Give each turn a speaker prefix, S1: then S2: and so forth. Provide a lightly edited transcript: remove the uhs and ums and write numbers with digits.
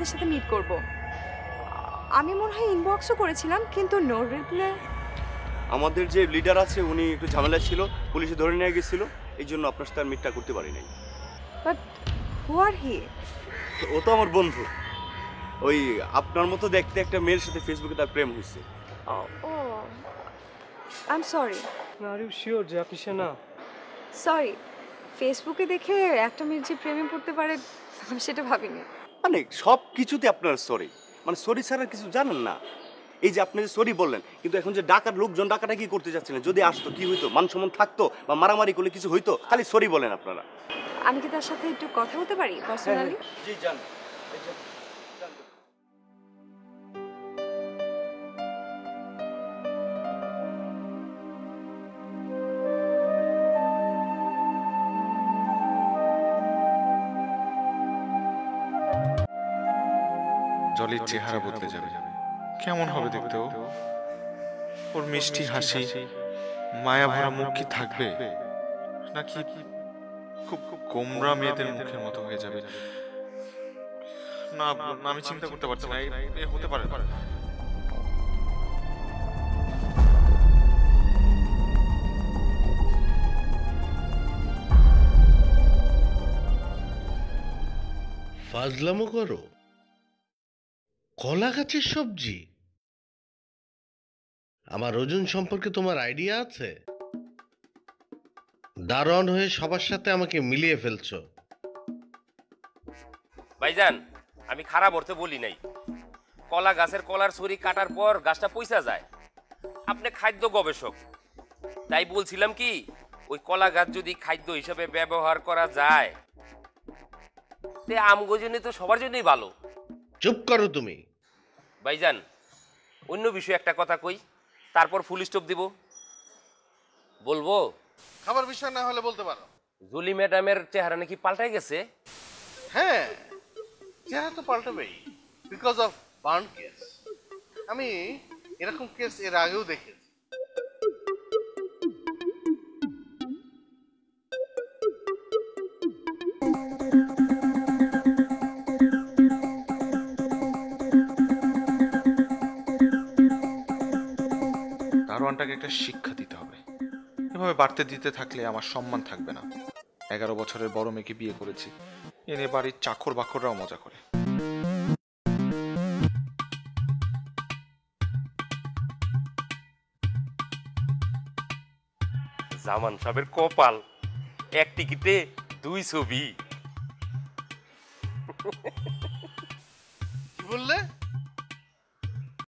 S1: আপনাদের সাথে মিট করব। আমি মনে হয় ইনবক্সও করেছিলাম, কিন্তু নো রিপ্লাই।
S2: আমাদের যে লিডার আছে উনি একটু ঝামেলা ছিল, পুলিশে ধরে নিয়ে গেছিল, এই জন্য আপনার সাথে মিটটা করতে পারি নাই।
S1: বাট হু আর হি?
S2: ও তো আমার বন্ধু। ওই আপনার মতো দেখতে একটা মেয়ের সাথে ফেসবুকে তার প্রেম হয়েছে।
S1: Oh I am sorry.
S3: Are you sure যে আপনি সে না?
S1: সরি, ফেসবুকে দেখে একটা মেয়ের যে প্রেমে পড়তে পারে আমি সেটা ভাবিনি।
S2: মানে সব কিছুতে আপনার সরি, মানে সরি ছাড়া কিছু জানেন না। এই যে আপনি যে সরি বললেন, কিন্তু এখন যে ডাকার লোকজন ডাকাটা কি করতে যাচ্ছিলেন? যদি আসতো কি হইতো? মান সম্মান থাকতো বা মারামারি করলে কিছু হইতো? খালি সরি বলেন আপনারা।
S1: আমি কি তার সাথে একটু কথা বলতে পারি পার্সোনালি?
S2: জি জান।
S4: জলির চেহারা বদলে যাবে। কেমন হবে দেখতে ও? ওর মিষ্টি হাসি, মায়া ভরা মুখ কি থাকবে, নাকি খুব গোমরা মেয়েদের মুখের মতো হয়ে যাবে? না, আমি চিন্তা করতে পারছি না, এ হতে পারে না।
S5: ফাজলামো করো? কলা গাছের সবজি? আমার ওজন সম্পর্কে তোমার আইডিয়া আছে? দারোয়ান হয়ে সবার সাথে আমাকে মিলিয়ে ফেলছো।
S6: ভাইজান, আমি খারাপ অর্থে বলি নাই। কলা গাছের কলার ছড়ি কাটার পর গাছটা পয়সা যায়। আপনি খাদ্য গবেষক, তাই বলছিলাম কি ওই কলা গাছ যদি খাদ্য হিসেবে ব্যবহার করা যায় তে আমগো জন্য তো সবার জন্যই ভালো।
S5: চুপ করো তুমি।
S6: ভাইজান, অন্য বিষয়ে একটা কথা কই, তারপর ফুল স্টপ দিব। বলবো?
S5: খাবার বিষয় না হলে বলতে পারো।
S6: জুলি ম্যাডামের চেহারা নাকি পাল্টাই গেছে।
S5: হ্যাঁ, চেহারা তো পাল্টাবেই, বিকজ অফ বার্ন কেস। আমি এরকম কেস এর আগেও দেখেছি।
S4: দারোয়ানটাকে একটা শিক্ষা দিতে হবে। এভাবে বাড়তে দিতে থাকলে আমার সম্মান থাকবে না। 11 বছরের বড় মেয়েকে বিয়ে করেছি, এনে বাড়ির চাকর বাকররাও মজা করে।
S6: জামান সাহেবের কপাল, এক টিকিটে 2 ছবি।
S5: কি বললে?